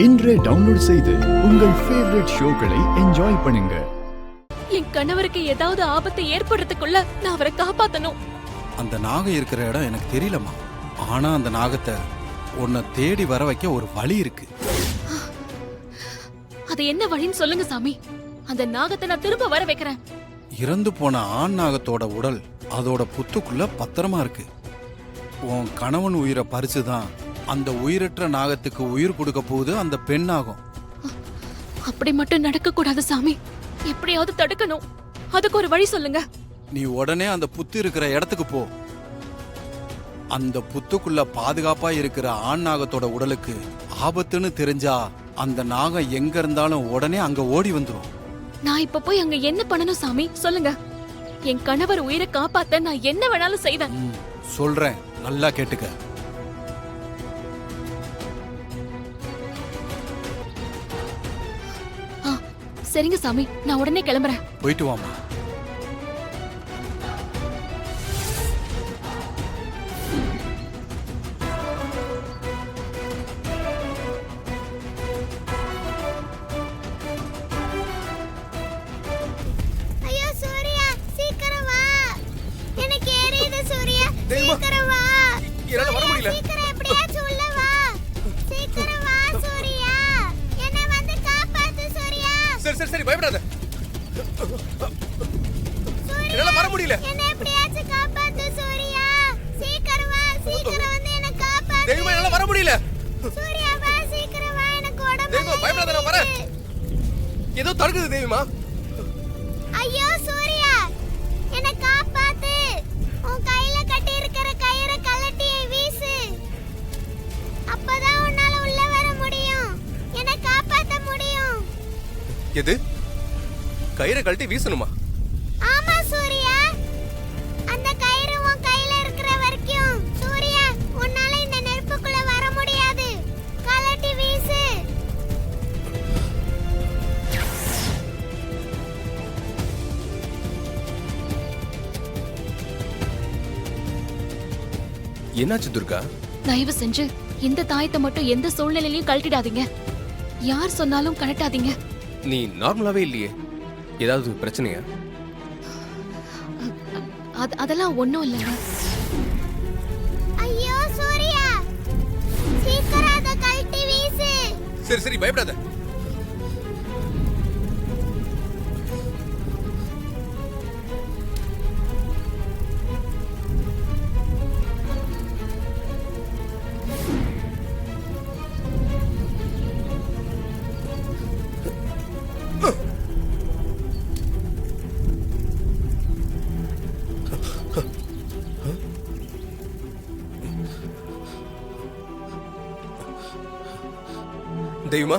இன்றே டவுன்லோட் செய்து உங்கள் ஃபேவரட் ஷோக்களை என்ஜாய் பண்ணுங்க. என் கணவருக்கு ஏதாவது ஆபத்து ஏற்படுறதுக்குள்ள நான் அவரை காப்பாத்தணும். அந்த நாகம் இருக்கிற இடம் எனக்கு தெரியலமா. ஆனா அந்த நாகத்தை உன்னை தேடி வர வைக்க ஒரு வழி இருக்கு. அது என்ன வழின்னு சொல்லுங்க சாமி. அந்த நாகத்தை நான் திரும்ப வர வைக்கிறேன். இறந்து போன ஆண் நாகத்தோட உடல் அதோட புத்துக்குள்ள பத்திரமா இருக்கு. உன் கணவன் உயிரை பறிச்சுதான் அந்த உயிரற்ற நாகத்துக்கு உயிர் கொடுக்க போகுது அந்த பெண் நாகம். அப்படி மட்டும் நடக்க கூடாது சாமி. எப்படியாவது தடுக்கணும். அதுக்கு ஒரு வழி சொல்லுங்க. நீ உடனே அந்த புத்து இருக்கிற இடத்துக்கு போ. அந்த புத்துக்குள்ள பாதுகாப்பா இருக்கிற ஆண் நாகத்தோட உடலுக்கு ஆபத்துன்னு தெரிஞ்சா அந்த நாகம் எங்க இருந்தாலும் உடனே அங்க ஓடி வந்துரும். நான் இப்ப போய் அங்க என்ன பண்ணணும் சாமி சொல்லுங்க. என் கணவர் உயிரை காப்பாத்த நான் என்ன வேணாலும் செய்வேன். சொல்றேன், நல்லா கேட்டுக்க. சரிங்க சாமி, நான் உடனே கிளம்புறேன். போயிட்டு வாமா. சரி பயப்படாத. என்னால வர முடியல. என்ன எப்படியாச்சும் காப்பாத்து சூர்யா. சீக்கிரம் வா, சீக்கிரம் வந்து என்ன காப்பாத்து. தெய்வம் என்னால வர முடியல. சூர்யா வா, சீக்கிரம் வா, எனக்கு உடம்பு. தெய்வம் பயப்படாத, நான் வரேன். ஏதோ தடுக்குது தெய்வமா. ஐயோ சூர்யா, என்ன காப்பாத்து. உன் கையில கட்டி இருக்கிற கயிறை கழட்டி வீசு. அப்பதான் உன்னால உள்ள வர முடியும். என்ன காப்பாத்த முடியும். எது? கயிறை கழட்டி வீசணுமா? ஆமா சூர்யா. அந்த கயிறு உன் கையில இருக்கிற வரைக்கும் சூர்யா உன்னால இந்த நெருப்புக்குள்ள வர முடியாது. கழட்டி வீசு. என்னாச்சு துர்கா? தயவு செஞ்சு இந்த தாயத்தை மட்டும் எந்த சூழ்நிலையிலயும் கழட்டிடாதீங்க. யார் சொன்னாலும் கழட்டாதீங்க. நீ நார்மலாவே இல்லையே. ஏதாவது பிரச்சனையா? அதெல்லாம் ஒண்ணும் இல்லைங்க. ஐயோ சூர்யா, சீக்கிரம் அத கழட்டி வீசு. சரி சரி பயப்படாத. தெய்வமா